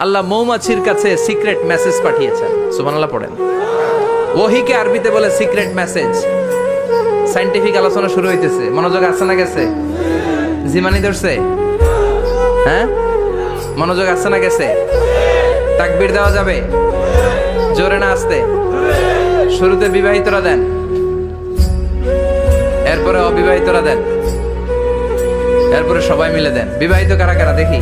আল্লাহ মৌমাছির কাছে secret message পাঠিয়েছেন। সুবহানাল্লাহ পড়েন। ওহিকে আরবিতে বলে সিক্রেট মেসেজ। সায়েন্টিফিক আলোচনা শুরু হইতেছে, মনোযোগ আসছে না গেছে? জিমানি ধরছে? হ্যাঁ, মনোযোগ আসছে না গেছে? তাকবীর দেওয়া যাবে? জোরে না আসতে? শুরুতে বিবাহিতরা দেন, এরপরে অবিবাহিতরা দেন, এরপরে সবাই মিলে দেন। বিবাহিত কারা কারা দেখি?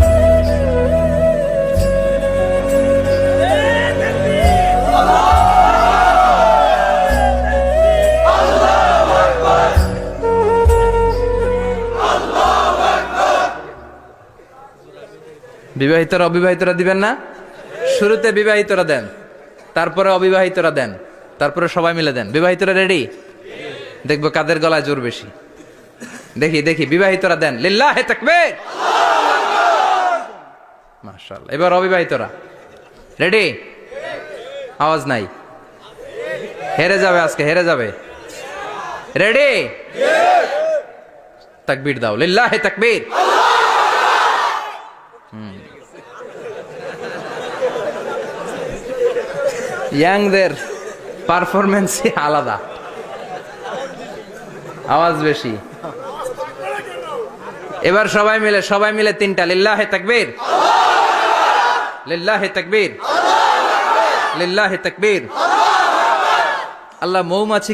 বিবাহিতরা অবিবাহিতরা দিবেন না? শুরুতে বিবাহিতরা দেন, তারপরে অবিবাহিতরা দেন, তারপরে সবাই মিলে দেন। বিবাহিতরা রেডি? দেখবো কাদের গলায় জোর বেশি। দেখি দেখি, বিবাহিতরা দেন। লিল্লাহে তাকবীর। মাশাআল্লাহ। এবার অবিবাহিতরা রেডি? আওয়াজ নাই, হেরে যাবে আজকে, হেরে যাবে। রেডি? তাকবীর দাও। লিল্লাহে তাকবীর। ইয়াংদের পারফরমেন্সই আলাদা, আওয়াজ বেশি। এবার সবাই মিলে তিনটা। লিল্লাহে তাকবীর, লিল্লাহে তাকবীর, লিল্লাহে তাকবীর। আল্লাহ মৌমাছি